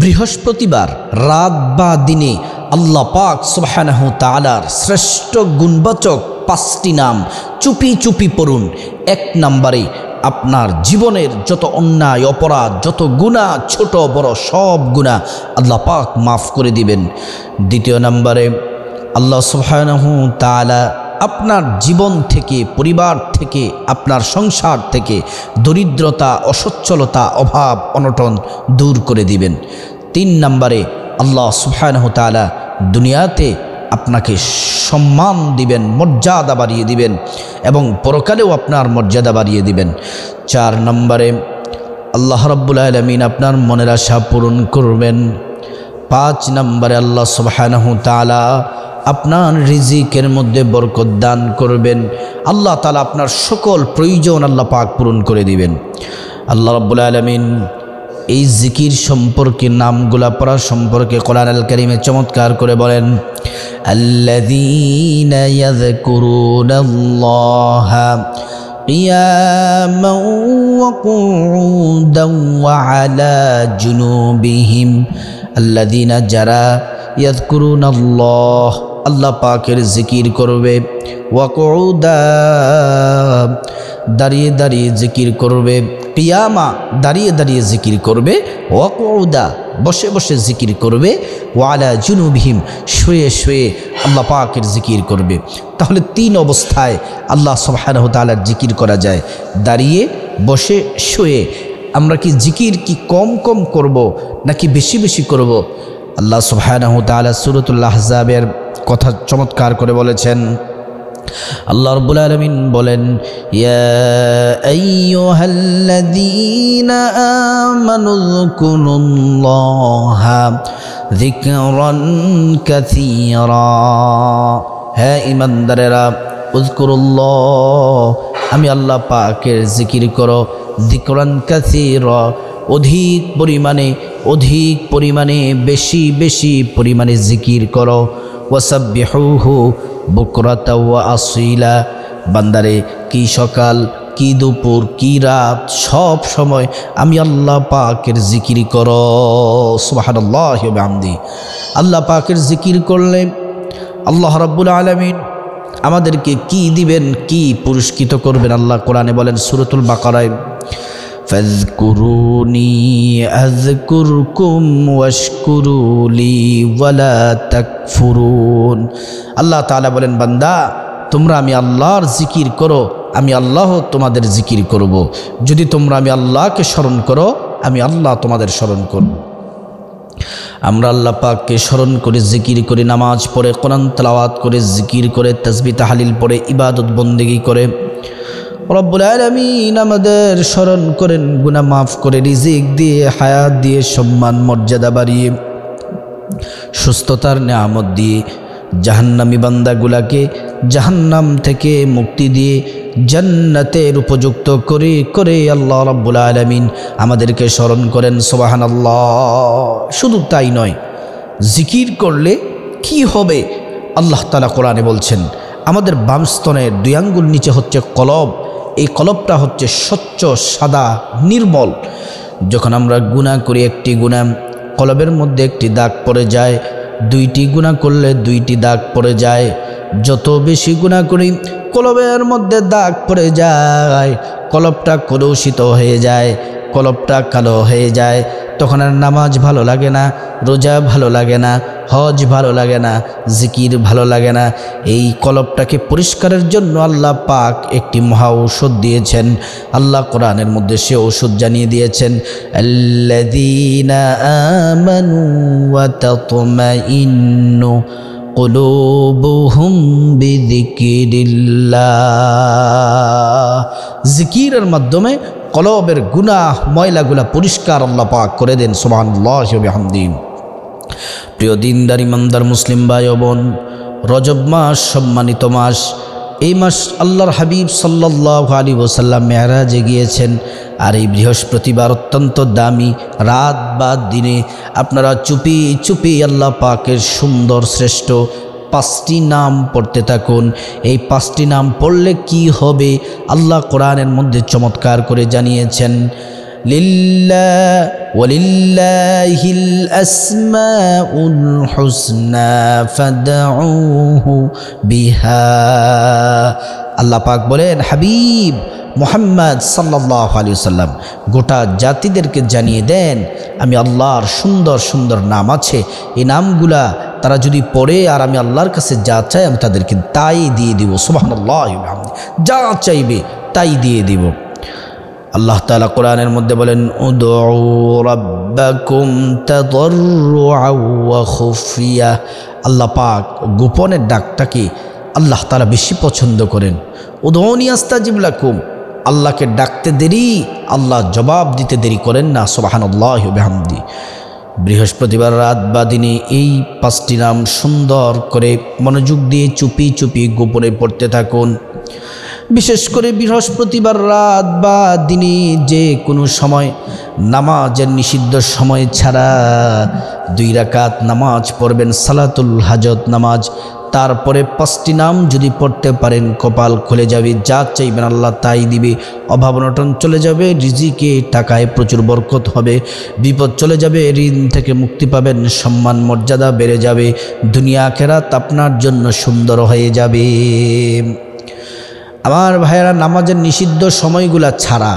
বৃহস্পতিবার রাত বা দিনে আল্লাহ পাক সুবহানাহু তাআলার শ্রেষ্ঠ গুণবাচক 5টি নাম চুপি চুপি পড়ুন। 1 নম্বরে আপনার জীবনের যত অন্যায় অপরাধ, যত গুনাহ, ছোট বড় সব গুনাহ আল্লাহ পাক মাফ করে দিবেন। 2 নম্বরে আল্লাহ সুবহানাহু তাআলা আপনার জীবন থেকে, পরিবার থেকে, আপনার সংসার থেকে দরিদ্রতা, অসচ্ছলতা, অভাব, অনটন দূর করে দিবেন। 3 নম্বরে আল্লাহ সুবহানাহু তাআলা দুনিয়াতে আপনাকে সম্মান দিবেন, মর্যাদা বাড়িয়ে দিবেন এবং পরকালেও আপনার মর্যাদা বাড়িয়ে দিবেন। 4 নম্বরে আল্লাহ রাব্বুল আলামিন আপনার মনের আশা পূরণ করবেন। 5 নম্বরে আল্লাহ সুবহানাহু তাআলা আপনার রিজিকের মধ্যে বরকত দান করবেন। আল্লাহ তাআলা আপনার সকল প্রয়োজন আল্লাহ পাক পূরণ করে দিবেন। আল্লাহ রাব্বুল আলামিন এই জিকির সম্পর্কে, নামগুলা পড়া সম্পর্কে কোরআন আল কারীমে চমৎকার করে বলেন, আল্লাযীনা ইয়াযকুরুনাল্লাহা কিয়ামান ওয়া কুউদান ওয়া আলা জুনুবিহিম, আল্লাযীনা যারা ইয়াযকুরুনাল্লাহ আল্লাহ পাকের জিকির করবে, ওয়া কুউদা দাঁড়িয়ে দাঁড়িয়ে জিকির করবে, কিয়ামা দাঁড়িয়ে দাঁড়িয়ে জিকির করবে, ওয়া কুউদা বসে বসে জিকির করবে, ওয়া আলা জুনুবিহিম শুয়ে শুয়ে আল্লাহ পাকের জিকির করবে। তাহলে 3 অবস্থায় আল্লাহ সুবহানাহু তাআলার জিকির করা যায়, দাঁড়িয়ে, বসে, শুয়ে। আমরা কি জিকির কি কম কম করব নাকি বেশি বেশি করব? আল্লাহ সুবহানাহু তাআলা সূরাতুল আহজাবের কথা চমৎকার করে বলেছেন। আল্লাহ রাব্বুল আলামিন বলেন, ইয়া আইয়ুহাল্লাযীনা আমানু যকুরুল্লাহা যিকরান কাসীরা, হে ঈমানদারেরা, উযকুরুল্লাহ আমি আল্লাহ পাকের জিকির করো, যিকরান কাসীরা অধিক পরিমাণে বেশি বেশি পরিমাণে জিকির করো, ওয়াসাব্বিহুহু বুকরাতা ওয়া আসীলা, বান্দারে কি সকাল কি দুপুর কি রাত সব সময় আমি আল্লাহ পাকের জিকির করো। সুবহানাল্লাহি ওয়া বিহামদিহি। আল্লাহ পাকের জিকির করলে আল্লাহ রাব্বুল আলামিন আমাদেরকে কি দিবেন, কি পুরস্কৃত করবেন? আল্লাহ কোরআনে বলেন সূরাতুল বাকারায়, ফাযকুরুনি আযকুরকুম ওয়াশকুরুলি ওয়ালা তাকফুরুন। আল্লাহ তাআলা বলেন, বান্দা তোমরা আমি আল্লাহর জিকির করো, আমি আল্লাহ তোমাদের জিকির করব। যদি তোমরা আমি আল্লাহকে স্মরণ করো, আমি আল্লাহ তোমাদের স্মরণ করব। আমরা আল্লাহ পাককে স্মরণ করে জিকির করে, নামাজ পড়ে, কোরআন তেলাওয়াত করে, জিকির করে, তাসবিহ তাহলিল পড়ে, ইবাদত বন্দেগী করে রব্বুল আলামিন আমাদের স্মরণ করেন, গুনাহ মাফ করে, রিজিক দিয়ে, হায়াত দিয়ে, সম্মান মর্যাদা বাড়িয়ে, সুস্থতার নিয়ামত দিয়ে, জাহান্নামী বান্দাগুলাকে জাহান্নাম থেকে মুক্তি দিয়ে জান্নাতের উপযুক্ত করে করে আল্লাহ রাব্বুল আলামিন আমাদেরকে স্মরণ করেন। সুবহানাল্লাহ। শুধু তাই নয়, জিকির করলে কি হবে আল্লাহ তাআলা কোরআনে বলছেন, আমাদের বাম স্তনের 2 আঙ্গুল নিচে হচ্ছে কলব, এই কলবটা হচ্ছে স্বচ্ছ, সাদা, নির্মল। যখন আমরা গুনাহ করি, একটি গুনাহ কলবের মধ্যে একটি দাগ পড়ে যায়, 2টি গুনাহ করলে 2টি দাগ পড়ে যায়। যত বেশি গুনাহ করি কলবের মধ্যে দাগ পড়ে যায়, কলবটা কলুষিত হয়ে যায়, কলবটা কালো হয়ে যায়। তখন আর নামাজ ভালো লাগে না, রোজা ভালো লাগে না, হজ ভালো লাগে না, জিকির ভালো লাগে না। এই কলবটাকে পরিষ্কারের জন্য আল্লাহ পাক একটি মহা ঔষধ দিয়েছেন। আল্লাহ কোরআনের মধ্যে সে ঔষধ জানিয়ে দিয়েছেন, আল্লাযীনা আমানু ওয়া তাতমাইন্নু কুলুবুহুম বিযিকরিল্লাহ। জিকিরের মাধ্যমে কলবের গুনাহ ময়লাগুলা পরিষ্কার আল্লাহ পাক করে দেন। সুবহানাল্লাহি ওয়া বিহামদিহি। প্রিয় দিনদার ইমানদার মুসলিম ভাই ও বোন, রজব মাস সম্মানিত মাস। এই মাস আল্লাহর হাবিব সাল্লাল্লাহু আলাইহি ওয়াসাল্লাম মেরাজে গিয়েছেন। আর এই বৃহস্পতিবার অত্যন্ত দামি, রাত বা দিনে আপনারা চুপি চুপি আল্লাহ পাকের সুন্দর শ্রেষ্ঠ 5টি নাম পড়তে থাকুন। এই 5টি নাম পড়লে কি হবে আল্লাহ কোরআনের মধ্যে চমৎকার করে জানিয়েছেন। ওয়ালিল্লাহিল আসমাউল হুসনা ফাদউহু বিহা। আল্লাহ পাক বলেন, হাবিব মুহাম্মদ সাল্লাল্লাহু আলাইহি ওয়াসাল্লাম গোটা জাতিদেরকে জানিয়ে দেন, আমি আল্লাহর সুন্দর সুন্দর নাম আছে, এই নামগুলা তারা যদি পড়ে আর আমি আল্লাহর কাছে যা চাই আমি তাদেরকে তাই দিয়ে দিব। সুবহানাল্লাহি ওয়া বিহামদিহি, যা চাইবে তাই দিয়ে দিব। আল্লাহ তাআলা কোরআনের মধ্যে বলেন, উদউ রাব্বাকুম তাদাররুআ ওয়া খুফিয়া। আল্লাহ পাক গোপনের ডাকটাকে আল্লাহ তাআলা বেশি পছন্দ করেন। উদউনি আস্তাজিব লাকুম, আল্লাহকে ডাকতে দেরি, আল্লাহ জবাব দিতে দেরি করেন না। সুবহানাল্লাহি ওয়া বিহামদিহি। বৃহস্পতিবার রাত বা দিনে এই 5টি নাম সুন্দর করে মনোযোগ দিয়ে চুপি চুপি গোপনে পড়তে থাকুন। বিশেষ করে বৃহস্পতিবার রাত বা দিনে যে কোনো সময় নামাজের নিষিদ্ধ সময় ছাড়া 2 রাকাত নামাজ পড়বেন, সালাতুল হাজত নামাজ। তারপরে 5টি নাম যদি পড়তে পারেন কপাল খুলে যাবে, যা চাইবেন আল্লাহ তাই দিবে। অভাব অনটন চলে যাবে, রিজিকে টাকায় প্রচুর বরকত হবে, বিপদ চলে যাবে, ঋণ থেকে মুক্তি পাবেন, সম্মান মর্যাদা বেড়ে যাবে, দুনিয়া আখিরাত আপনার জন্য সুন্দর হয়ে যাবে। আমার ভাইয়েরা, নামাজের নিষিদ্ধ সময়গুলা ছাড়া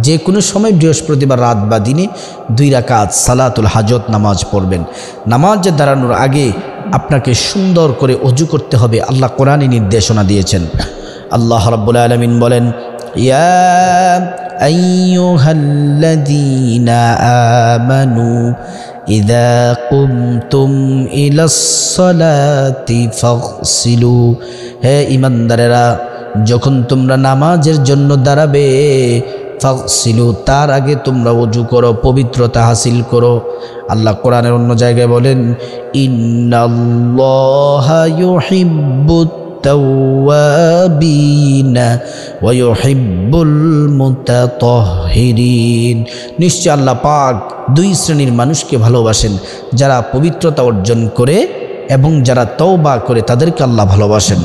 যে কোনো সময় বৃহস্পতিবার রাত বা দিনে 2 রাকাত সালাতুল হাজত নামাজ পড়বেন। নামাজে দাঁড়ানোর আগে আপনাকে সুন্দর করে ওযু করতে হবে, আল্লাহ কোরআনে নির্দেশনা দিয়েছেন। আল্লাহ রাব্বুল আলামিন বলেন, ইয়া আইয়ুহাল্লাযীনা আমানু ইযা কুমতুম ইলাস সালাতি ফাগসিলু। হে ঈমানদারেরা, যখন তোমরা নামাজের জন্য দাঁড়াবে, ফাগসিলু, তার আগে তোমরা ওযু করো, পবিত্রতা হাসিল করো। আল্লাহ কোরআনের অন্য জায়গায় বলেন, ইন্নাল্লাহা ইউহিব্বুত তাওয়াবিনা ওয়া ইউহিব্বুল মুতাতাহহিরিন। নিশ্চয় আল্লাহ পাক 2 শ্রেণীর মানুষকে ভালোবাসেন, যারা পবিত্রতা অর্জন করে এবং যারা তওবা করে, তাদেরকে আল্লাহ ভালোবাসেন।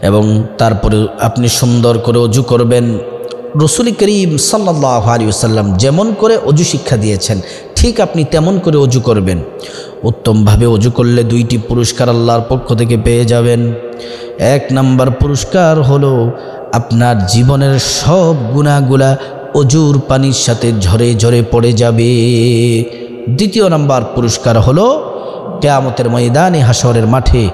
এবং তারপরে আপনি সুন্দর করে ওযু করবেন। রাসূল করিম সাল্লাল্লাহু আলাইহি ওয়াসাল্লাম যেমন করে ওযু শিক্ষা দিয়েছেন, ঠিক আপনি তেমন করে ওযু করবেন। উত্তমভাবে ওযু করলে 2টি পুরস্কার আল্লাহর পক্ষ থেকে পেয়ে যাবেন। 1 নম্বর পুরস্কার হলো আপনার জীবনের সব গুনাহগুলা ওযুর পানির সাথে ঝরে ঝরে পড়ে যাবে। 2য় নম্বর পুরস্কার হলো কিয়ামতের ময়দানে, হাশরের মাঠে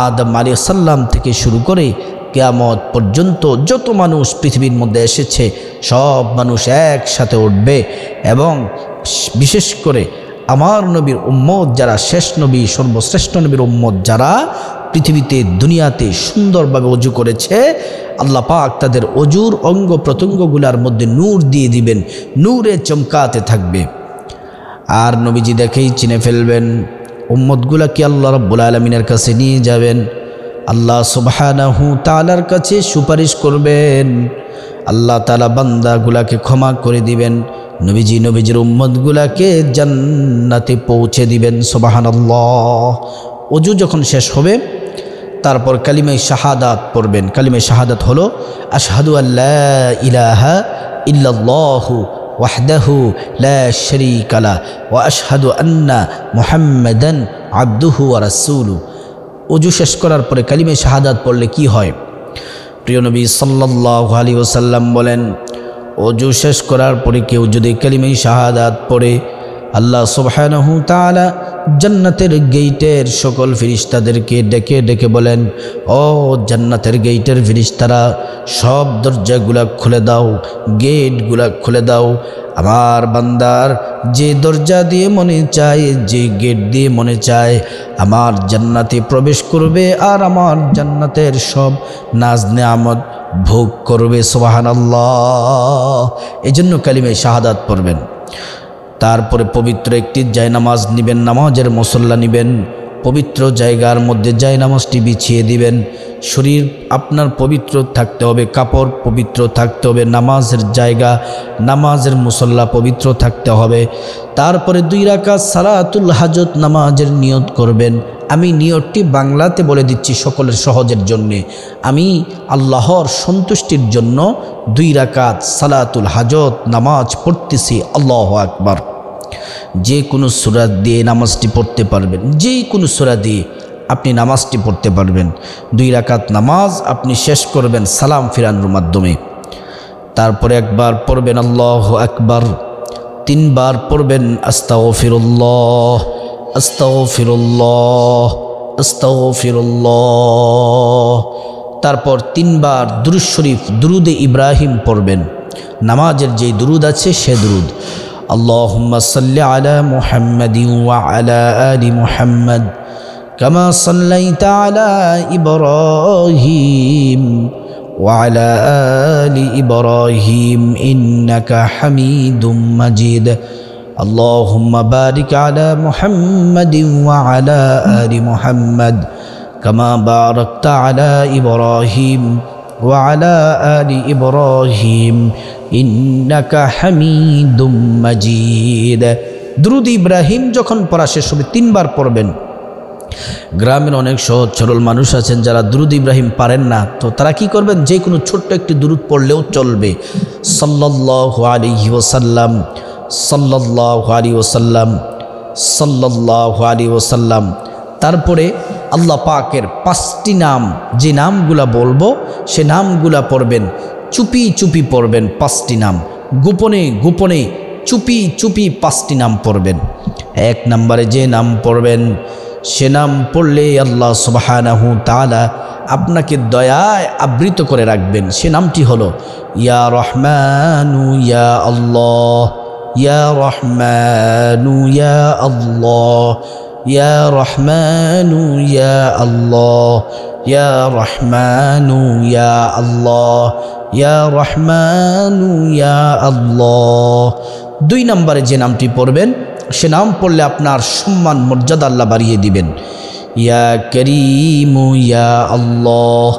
আদম আলাইহিস সালাম থেকে শুরু করে কিয়ামত পর্যন্ত যত মানুষ পৃথিবীর মধ্যে এসেছে সব মানুষ একসাথে উঠবে। এবং বিশেষ করে আমার নবীর উম্মত যারা, শেষ নবী সর্বশ্রেষ্ঠ নবীর উম্মত যারা পৃথিবীতে দুনিয়াতে সুন্দরভাবে ওযু করেছে, আল্লাহ পাক তাদের ওযুর অঙ্গ প্রত্যঙ্গগুলোর মধ্যে নূর দিয়ে দিবেন, নূরে চমকাতে থাকবে। আর নবীজি দেখেই চিনে ফেলবেন। উম্মতগুলাকে আল্লাহ রাব্বুল আলামিনের কাছে নিয়ে যাবেন, আল্লাহ সুবহানাহু তাআলার কাছে সুপারিশ করবেন, আল্লাহ তাআলা বান্দাগুলাকে ক্ষমা করে দিবেন, নবীজির উম্মতগুলাকে জান্নাতে পৌঁছে দিবেন। সুবহানাল্লাহ। ওযু যখন শেষ হবে তারপর কালিমায়ে শাহাদাত পড়বেন। কালিমায়ে শাহাদাত হলো আশহাদু আল্লা ইলাহা ইল্লাল্লাহু ওয়াহদাহু লা শারীকা লা ওয়া আশহাদু আন্না মুহাম্মাদান আবদুহু ওয়া রাসূলুহু। ওযু শেষ করার পরে কালিমায়ে শাহাদাত পড়লে কি হয়? প্রিয় নবী সাল্লাল্লাহু আলাইহি ওয়াসাল্লাম বলেন, ওযু শেষ করার পরে কেউ যদি কালিমায়ে শাহাদাত পড়ে, আল্লাহ সুবহানাহু তাআলা জান্নাতের গেটের সকল ফেরেশতাদেরকে ডেকে ডেকে বলেন, ও জান্নাতের গেটের ফেরেশতারা, সব দরজাগুলা খুলে দাও, গেটগুলা খুলে দাও। আমার বান্দার যে দরজা দিয়ে মনে চায়, যে গেট দিয়ে মনে চায় আমার জান্নাতে প্রবেশ করবে আর আমার জান্নাতের সব নাজ নেয়ামত ভোগ করবে। সুবহানাল্লাহ। এজন্য কালিমায়ে শাহাদাত পড়বেন। তারপরে পবিত্র একটি জায়নামাজ নেবেন, নামাজের মুসল্লা নেবেন, পবিত্র জায়গার মধ্যে জায়নামাজটি বিছিয়ে দিবেন। শরীর আপনার পবিত্র থাকতে হবে, কাপড় পবিত্র থাকতে হবে, নামাজের জায়গা, নামাজের মুসল্লা পবিত্র থাকতে হবে। তারপরে 2 রাকাত সালাতুল হাজত নামাজের নিয়ত করবেন, আমি নিয়তটি বাংলাতে বলে দিচ্ছি সকলের সহজের জন্যে। আমি আল্লাহর সন্তুষ্টির জন্য 2 রাকাত সালাতুল হাজত নামাজ পড়তেছি। আল্লাহু আকবার। যে কোনো সূরা দিয়ে নামাজটি পড়তে পারবেন, যে কোনো সূরা দিয়ে আপনি নামাজটি পড়তে পারবেন। 2 রাকাত নামাজ আপনি শেষ করবেন সালাম ফিরানোর মাধ্যমে। তারপরে একবার পড়বেন আল্লাহু আকবার, 3 বার পড়বেন আস্তাগফিরুল্লাহ আস্তাগফিরুল্লাহ আস্তাগফিরুল্লাহ। তারপর 3 বার দুরূদ শরীফ দুরুদে ইব্রাহিম পড়বেন। নামাজের যে দুরুদ আছে সে দুরুদ, আল্লাহুম্মা সাল্লি আলা মুহাম্মাদিন ওয়া আলা আলি মুহাম্মাদ কামা সাল্লাইতা আলা ইব্রাহিম وعلى آل إبراهيم إنك حميد مجيد اللهم بارك على محمد وعلى آل محمد كما باركت على إبراهيم وعلى آل إبراهيم إنك حميد مجيد। درود ইব্রাহিম যখন পড়া শেষ হবে 3 বার পড়বেন। গ্রামের অনেক সহজ সরল মানুষ আছেন যারা দুরুদ ইব্রাহিম পারেন না, তো তারা কি করবেন, যে কোনো ছোট্ট একটি দুরুদ পড়লেও চলবে। সাল্লাল্লাহু আলাইহি ওয়াসাল্লাম সাল্লাল্লাহু আলাইহি ওয়াসাল্লাম সাল্লাল্লাহু আলাইহি ওয়াসাল্লাম। তারপরে আল্লাহ পাকের 5টি নাম, যে নামগুলা বলবো সে নামগুলা পড়বেন, চুপি চুপি পড়বেন 5টি নাম, গোপনে গোপনে চুপি চুপি 5টি নাম পড়বেন। 1 নম্বরে যে নাম পড়বেন সে নাম পড়লে আল্লাহ সুবহানাহু তাআলা আপনাকে দয়ায় আবৃত করে রাখবেন। সে নামটি হলো ইয়া রহমানু ইয়া আল্লাহ, ইয়া রহমানু ইয়া আল্লাহ, ইয়া রহমানু ইয়া আল্লাহ, ইয়া রহমানু ইয়া আল্লাহ, ইয়া রহমানু ইয়া আল্লাহ। 2 নম্বরে যে নামটি পড়বেন সে নাম পড়লে আপনার সম্মান মর্যাদা আল্লাহ বাড়িয়ে দিবেন। ইয়া করিমু ইয়া আল্লাহ,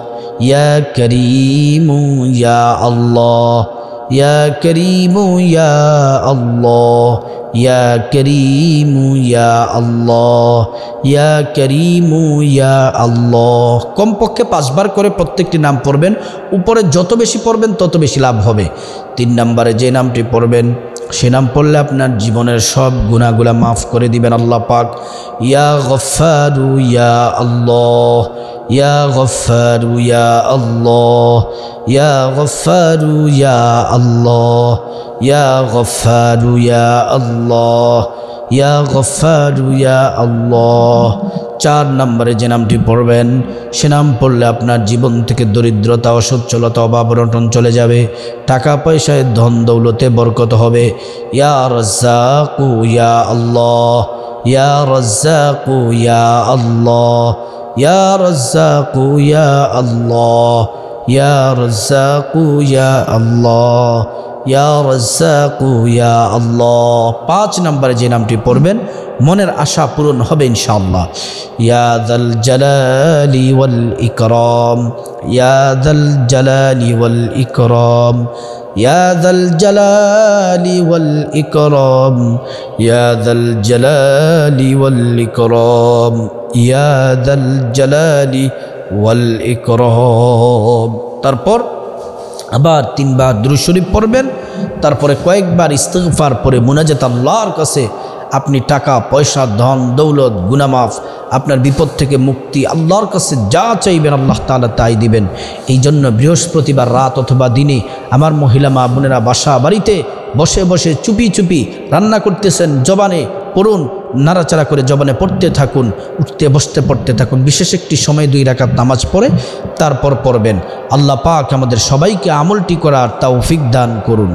ইয়া করিমু ইয়া আল্লাহ, ইয়া করিমু ইয়া আল্লাহ, ইয়া করিমু ইয়া আল্লাহ, ইয়া করিমু ইয়া আল্লাহ। কমপক্ষে 5 বার করে প্রত্যেকটি নাম পড়বেন। উপরে যত বেশি পড়বেন তত বেশি লাভ হবে। 3 নম্বরে যে নামটি পড়বেন সে নাম পড়লে আপনার জীবনের সব গুনাহগুলা মাফ করে দিবেন আল্লাহ পাক। ইয়া গফফারু ইয়া আল্লাহ, ইয়া গফফারু ইয়া আল্লাহ, ইয়া গফফারু ইয়া আল্লাহ, ইয়া গফফারু ইয়া আল্লাহ, ইয়া গফফারু ইয়া আল্লাহ। 4 নম্বরে যে নামটি পড়বেন সে নাম পড়লে আপনার জীবন থেকে দরিদ্রতা, অসচ্ছলতা, অভাব অনটন চলে যাবে। টাকা পয়সায় ধন দৌলতে বরকত হবে। ইয়া রাজ্জাকু ইয়া আল্লাহ, ইয়া রাজ্জাকু ইয়া আল্লাহ, ইয়া রাজ্জাকু ইয়া আল্লাহ, ইয়া রাজ্জাকু ইয়া আল্লাহ, ইয়া রাজ্জাকু ইয়া আল্লাহ। 5 নম্বরে যে নামটি পড়বেন মনের আশা পূরণ হবে ইনশাআল্লাহ। ইয়া যাল জালালি ওয়াল ইকরাম, ইয়া যাল জালালি ওয়াল ইকরাম, ইয়া যাল জালালি ওয়াল ইকরাম, ইয়া যাল জালালি ওয়াল ইকরাম, ইয়া যাল জালালি ওয়াল ইকরাম। তারপর আবার 3 বার দুরূদ শরীফ পড়বেন। তারপরে কয়েকবার ইস্তিগফার পড়ে মুনাজাত আল্লাহর কাছে আপনি টাকা পয়সা, ধন দৌলত, গুনাহ মাফ, আপনার বিপদ থেকে মুক্তি, আল্লাহর কাছে যা চাইবেন আল্লাহ তাআলা তাই দিবেন। এই জন্য বৃহস্পতিবার রাত অথবা দিনে আমার মহিলা মা বোনেরা বাসা বাড়িতে বসে বসে চুপি চুপি রান্না করতেছেন, জবানে পড়ুন, নাড়াচাড়া করে জবানে পড়তে থাকুন, উঠতে বসতে পড়তে থাকুন। বিশেষ একটি সময় 2 রাকাত নামাজ পড়ে তারপর পড়বেন। আল্লাহ পাক আমাদের সবাইকে আমলটি করার তৌফিক দান করুন।